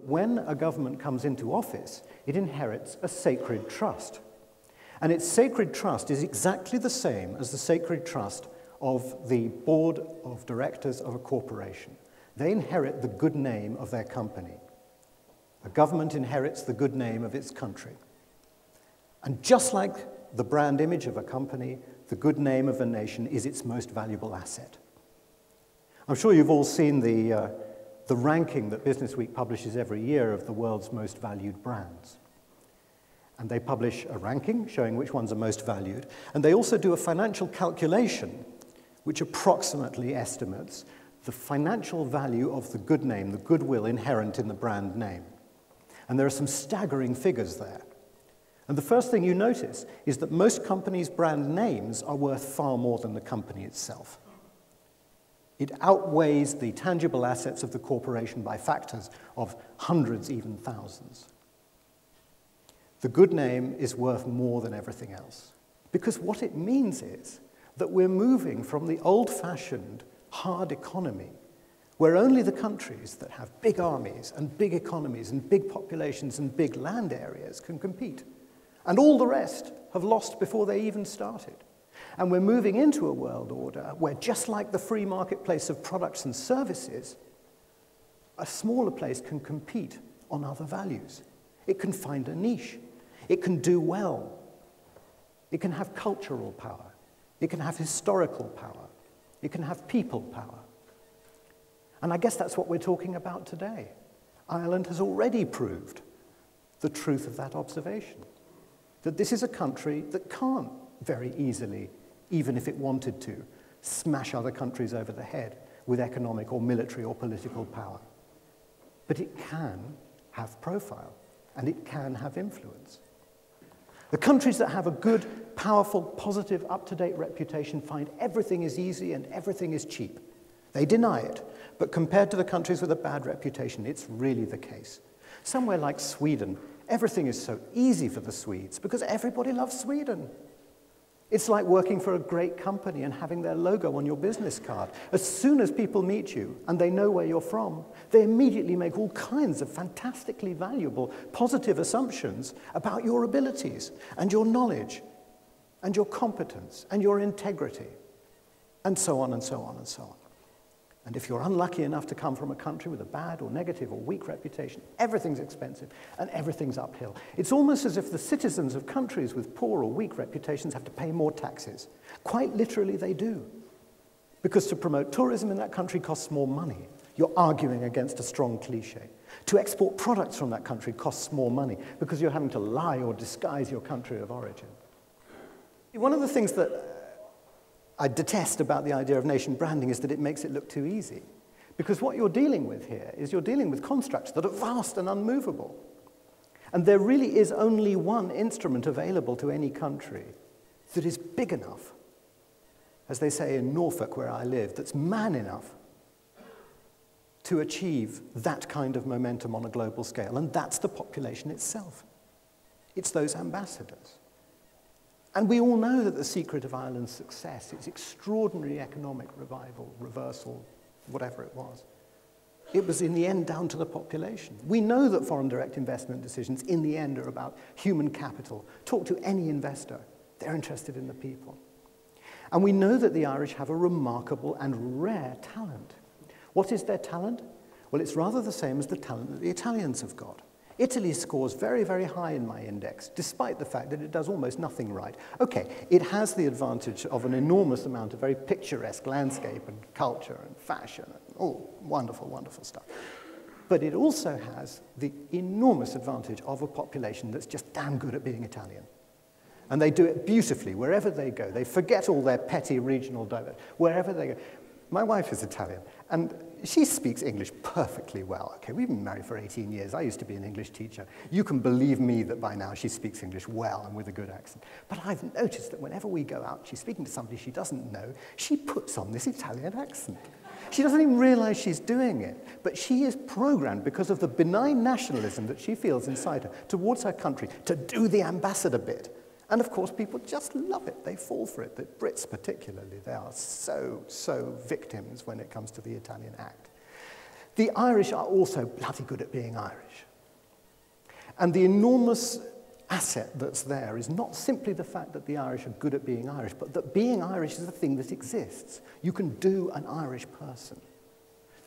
when a government comes into office, it inherits a sacred trust. And its sacred trust is exactly the same as the sacred trust of the board of directors of a corporation. They inherit the good name of their company. A government inherits the good name of its country. And just like the brand image of a company, the good name of a nation is its most valuable asset. I'm sure you've all seen the ranking that Business Week publishes every year of the world's most valued brands. And they publish a ranking showing which ones are most valued. And they also do a financial calculation which approximately estimates the financial value of the good name, the goodwill inherent in the brand name. And there are some staggering figures there. And the first thing you notice is that most companies' brand names are worth far more than the company itself. It outweighs the tangible assets of the corporation by factors of hundreds, even thousands. The good name is worth more than everything else, because what it means is that we're moving from the old-fashioned, hard economy, where only the countries that have big armies and big economies and big populations and big land areas can compete. And all the rest have lost before they even started. And we're moving into a world order where, just like the free marketplace of products and services, a smaller place can compete on other values. It can find a niche. It can do well. It can have cultural power. It can have historical power. It can have people power. And I guess that's what we're talking about today. Ireland has already proved the truth of that observation, that this is a country that can't very easily, even if it wanted to, smash other countries over the head with economic or military or political power. But it can have profile, and it can have influence. The countries that have a good, powerful, positive, up-to-date reputation find everything is easy and everything is cheap. They deny it, but compared to the countries with a bad reputation, it's really the case. Somewhere like Sweden, everything is so easy for the Swedes because everybody loves Sweden. It's like working for a great company and having their logo on your business card. As soon as people meet you and they know where you're from, they immediately make all kinds of fantastically valuable, positive assumptions about your abilities and your knowledge and your competence and your integrity, and so on and so on and so on. And if you're unlucky enough to come from a country with a bad or negative or weak reputation, everything's expensive and everything's uphill. It's almost as if the citizens of countries with poor or weak reputations have to pay more taxes. Quite literally, they do. Because to promote tourism in that country costs more money. You're arguing against a strong cliche. To export products from that country costs more money because you're having to lie or disguise your country of origin. One of the things that I detest about the idea of nation branding is that it makes it look too easy. Because what you're dealing with here is you're dealing with constructs that are vast and unmovable. And there really is only one instrument available to any country that is big enough, as they say in Norfolk, where I live, that's man enough to achieve that kind of momentum on a global scale. And that's the population itself. It's those ambassadors. And we all know that the secret of Ireland's success, its extraordinary economic revival, reversal, whatever it was in the end down to the population. We know that foreign direct investment decisions in the end are about human capital. Talk to any investor. They're interested in the people. And we know that the Irish have a remarkable and rare talent. What is their talent? Well, it's rather the same as the talent that the Italians have got. Italy scores very, very high in my index, despite the fact that it does almost nothing right. Okay, it has the advantage of an enormous amount of very picturesque landscape and culture and fashion and all wonderful, wonderful stuff. But it also has the enormous advantage of a population that's just damn good at being Italian. And they do it beautifully wherever they go. They forget all their petty regional dialects wherever they go. My wife is Italian, and she speaks English perfectly well. Okay, we've been married for 18 years. I used to be an English teacher. You can believe me that by now she speaks English well and with a good accent. But I've noticed that whenever we go out, she's speaking to somebody she doesn't know, she puts on this Italian accent. She doesn't even realize she's doing it, but she is programmed because of the benign nationalism that she feels inside her towards her country to do the ambassador bit. And of course, people just love it. They fall for it. The Brits particularly, they are so victims when it comes to the Italian act. The Irish are also bloody good at being Irish. And the enormous asset that's there is not simply the fact that the Irish are good at being Irish, but that being Irish is a thing that exists. You can do an Irish person.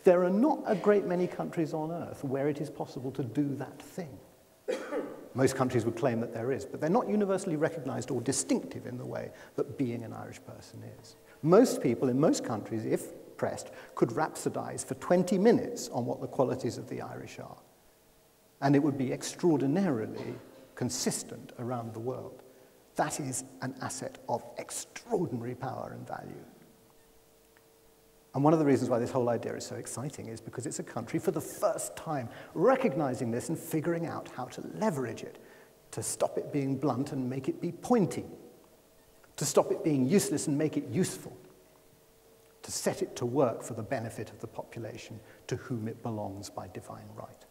There are not a great many countries on earth where it is possible to do that thing. Most countries would claim that there is, but they're not universally recognized or distinctive in the way that being an Irish person is. Most people in most countries, if pressed, could rhapsodize for 20 minutes on what the qualities of the Irish are. And it would be extraordinarily consistent around the world. That is an asset of extraordinary power and value. And one of the reasons why this whole idea is so exciting is because it's a country for the first time recognizing this and figuring out how to leverage it, to stop it being blunt and make it be pointy, to stop it being useless and make it useful, to set it to work for the benefit of the population to whom it belongs by divine right.